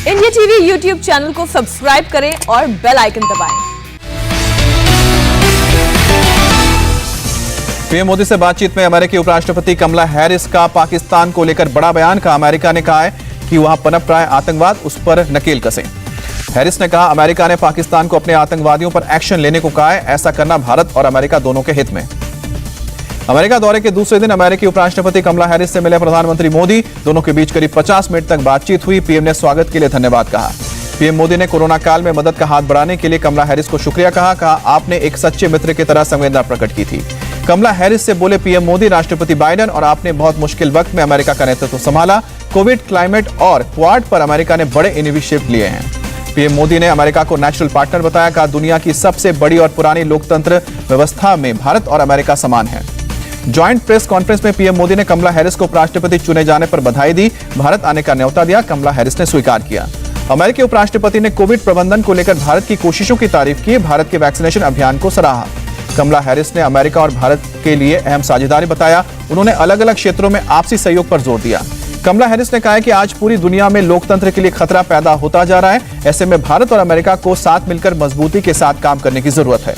India TV YouTube channel को subscribe करें और बेल आइकन दबाएं। पीएम मोदी से बातचीत में अमेरिकी उपराष्ट्रपति कमला हैरिस का पाकिस्तान को लेकर बड़ा बयान का अमेरिका ने कहा है कि वहां पनप रहा है आतंकवाद, उस पर नकेल कसें। हैरिस ने कहा अमेरिका ने पाकिस्तान को अपने आतंकवादियों पर एक्शन लेने को कहा है, ऐसा करना भारत और अमेरिका दोनों के हित में। अमेरिका दौरे के दूसरे दिन अमेरिकी उपराष्ट्रपति कमला हैरिस से मिले प्रधानमंत्री मोदी, दोनों के बीच करीब 50 मिनट तक बातचीत हुई। पीएम ने स्वागत के लिए धन्यवाद कहा। पीएम मोदी ने कोरोना काल में मदद का हाथ बढ़ाने के लिए कमला हैरिस को शुक्रिया कहा आपने एक सच्चे मित्र की तरह संवेदना प्रकट की थी। कमला हैरिस से बोले पीएम मोदी, राष्ट्रपति बाइडेन और आपने बहुत मुश्किल वक्त में अमेरिका का नेतृत्व संभाला। कोविड, क्लाइमेट और क्वाड पर अमेरिका ने बड़े इनिशिएटिव लिए हैं। पीएम मोदी ने अमेरिका को नेचुरल पार्टनर बताया, कहा दुनिया की सबसे बड़ी और पुरानी लोकतंत्र व्यवस्था में भारत और अमेरिका समान है। ज्वाइंट प्रेस कॉन्फ्रेंस में पीएम मोदी ने कमला हैरिस को उपराष्ट्रपति चुने जाने पर बधाई दी। भारत आने का न्योता दिया, कमला हैरिस ने स्वीकार किया। अमेरिकी उपराष्ट्रपति ने कोविड प्रबंधन को लेकर भारत की कोशिशों की तारीफ की, भारत के वैक्सीनेशन अभियान को सराहा। कमला हैरिस ने अमेरिका और भारत के लिए अहम साझेदारी बताया। उन्होंने अलग अलग क्षेत्रों में आपसी सहयोग पर जोर दिया। कमला हैरिस ने कहा कि आज पूरी दुनिया में लोकतंत्र के लिए खतरा पैदा होता जा रहा है, ऐसे में भारत और अमेरिका को साथ मिलकर मजबूती के साथ काम करने की जरूरत है।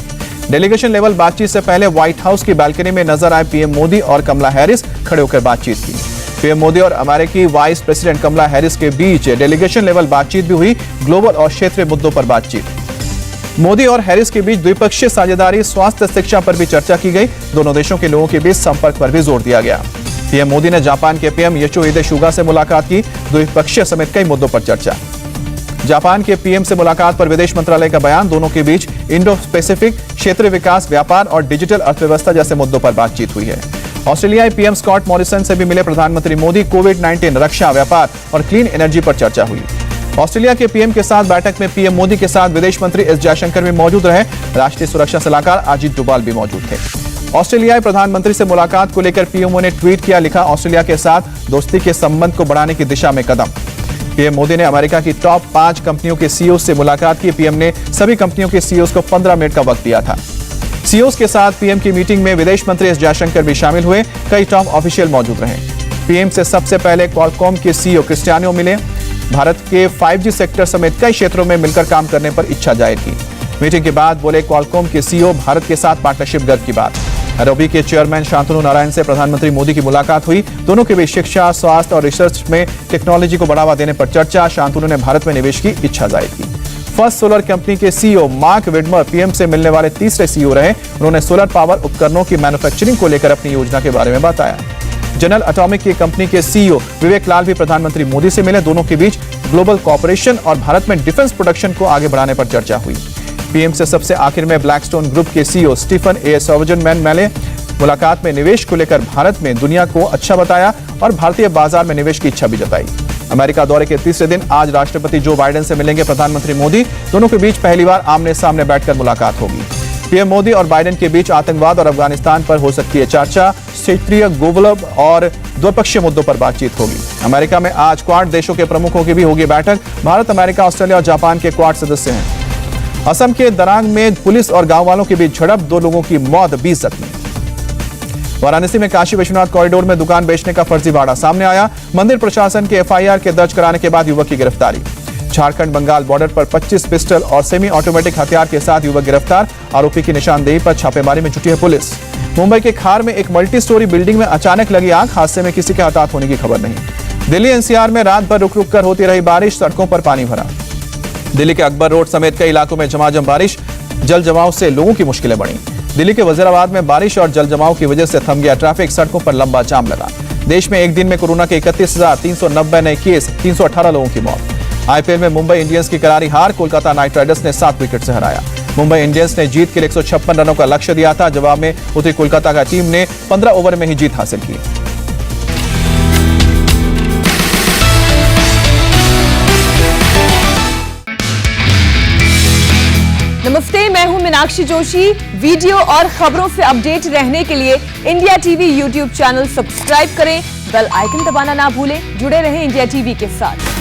डेलीगेशन लेवल बातचीत से पहले व्हाइट हाउस की बालकनी में नजर आए पीएम मोदी और कमला हैरिस खड़े होकर बातचीत की। पीएम मोदी और अमेरिकी वाइस प्रेसिडेंट कमला हैरिस के बीच डेलीगेशन लेवल बातचीत भी हुई। ग्लोबल और क्षेत्रीय मुद्दों पर बातचीत। मोदी और हैरिस के बीच द्विपक्षीय साझेदारी, स्वास्थ्य, शिक्षा पर भी चर्चा की गई। दोनों देशों के लोगों के बीच संपर्क पर भी जोर दिया गया। पीएम मोदी ने जापान के पीएम योशिहिदे सुगा से मुलाकात की। द्विपक्षीय समेत कई मुद्दों पर चर्चा। जापान के पीएम से मुलाकात पर विदेश मंत्रालय का बयान, दोनों के बीच इंडो पैसिफिक, क्षेत्रीय विकास, व्यापार और डिजिटल अर्थव्यवस्था जैसे मुद्दों पर बातचीत हुई है। ऑस्ट्रेलियाई पीएम स्कॉट मॉरिसन से भी मिले प्रधानमंत्री मोदी। कोविड-19, रक्षा, व्यापार और क्लीन एनर्जी पर चर्चा हुई। ऑस्ट्रेलिया के पीएम के साथ बैठक में पीएम मोदी के साथ विदेश मंत्री एस जयशंकर भी मौजूद रहे। राष्ट्रीय सुरक्षा सलाहकार अजीत डोभाल भी मौजूद थे। ऑस्ट्रेलियाई प्रधानमंत्री से मुलाकात को लेकर पीएमओ ने ट्वीट किया, लिखा ऑस्ट्रेलिया के साथ दोस्ती के संबंध को बढ़ाने की दिशा में कदम। पीएम मोदी ने अमेरिका की टॉप 5 कंपनियों के सीईओ से मुलाकात की। पीएम ने सभी कंपनियों के सीईओ को 15 मिनट का वक्त दिया था। सीईओ के साथ पीएम की मीटिंग में विदेश मंत्री एस जयशंकर भी शामिल हुए। कई टॉप ऑफिशियल मौजूद रहे। पीएम से सबसे पहले क्वालकॉम के सीईओ क्रिस्टियानो मिले। भारत के 5G सेक्टर समेत कई क्षेत्रों में मिलकर काम करने पर इच्छा जाहिर की। मीटिंग के बाद बोले क्वालकॉम के सीईओ, भारत के साथ पार्टनरशिप गर्व की बात। एडोबी के चेयरमैन शांतनु नारायण से प्रधानमंत्री मोदी की मुलाकात हुई। दोनों के बीच शिक्षा, स्वास्थ्य और रिसर्च में टेक्नोलॉजी को बढ़ावा देने पर चर्चा। शांतनु ने भारत में निवेश की इच्छा जाहिर की। फर्स्ट सोलर कंपनी के सीईओ मार्क विडमर पीएम से मिलने वाले तीसरे सीईओ रहे। उन्होंने सोलर पावर उपकरणों की मैन्युफैक्चरिंग को लेकर अपनी योजना के बारे में बताया। जनरल एटॉमिक की कंपनी के सीईओ विवेक लाल भी प्रधानमंत्री मोदी से मिले। दोनों के बीच ग्लोबल कॉर्पोरेशन और भारत में डिफेंस प्रोडक्शन को आगे बढ़ाने पर चर्चा हुई। पीएम से सबसे आखिर में ब्लैकस्टोन ग्रुप के सीईओ स्टीफन ए सॉवर्जनमैन मिले। मुलाकात में निवेश को लेकर भारत में दुनिया को अच्छा बताया और भारतीय बाजार में निवेश की इच्छा भी जताई। अमेरिका दौरे के तीसरे दिन आज राष्ट्रपति जो बाइडेन से मिलेंगे प्रधानमंत्री मोदी। दोनों के बीच पहली बार आमने सामने बैठकर मुलाकात होगी। पीएम मोदी और बाइडेन के बीच आतंकवाद और अफगानिस्तान पर हो सकती है चर्चा। क्षेत्रीय, ग्लोबल और द्विपक्षीय मुद्दों पर बातचीत होगी। अमेरिका में आज क्वाड देशों के प्रमुखों की भी होगी बैठक। भारत, अमेरिका, ऑस्ट्रेलिया और जापान के क्वाड सदस्य हैं। असम के दरांग में पुलिस और गांव वालों के बीच झड़प, 2 लोगों की मौत, 20 जख्मी। वाराणसी में काशी विश्वनाथ कॉरिडोर में दुकान बेचने का फर्जीवाड़ा सामने आया। मंदिर प्रशासन के एफआईआर के दर्ज कराने के बाद युवक की गिरफ्तारी। झारखंड बंगाल बॉर्डर पर 25 पिस्टल और सेमी ऑटोमेटिक हथियार के साथ युवक गिरफ्तार। आरोपी की निशानदेही पर छापेमारी में जुटी है पुलिस। मुंबई के खार में एक मल्टी स्टोरी बिल्डिंग में अचानक लगी आग। हादसे में किसी के हताहत होने की खबर नहीं। दिल्ली एनसीआर में रात भर रुक रुक कर होती रही बारिश, सड़कों पर पानी भरा। दिल्ली के अकबर रोड समेत कई इलाकों में झमाझम बारिश, जल जमाव से लोगों की मुश्किलें बढ़ी। दिल्ली के वजीराबाद में बारिश और जल जमाव की वजह से थम गया ट्रैफिक, सड़कों पर लंबा जाम लगा। देश में एक दिन में कोरोना के 31,390 नए केस, 318 लोगों की मौत। आईपीएल में मुंबई इंडियंस की करारी हार, कोलकाता नाइट राइडर्स ने 7 विकेट से हराया। मुंबई इंडियंस ने जीत के लिए 156 रनों का लक्ष्य दिया था। जवाब में उतरी कोलकाता का टीम ने 15 ओवर में ही जीत हासिल की। नमस्ते, मैं हूं मीनाक्षी जोशी। वीडियो और खबरों से अपडेट रहने के लिए India TV YouTube channel subscribe करें, बेल आइकन दबाना ना भूलें। जुड़े रहें इंडिया टीवी के साथ।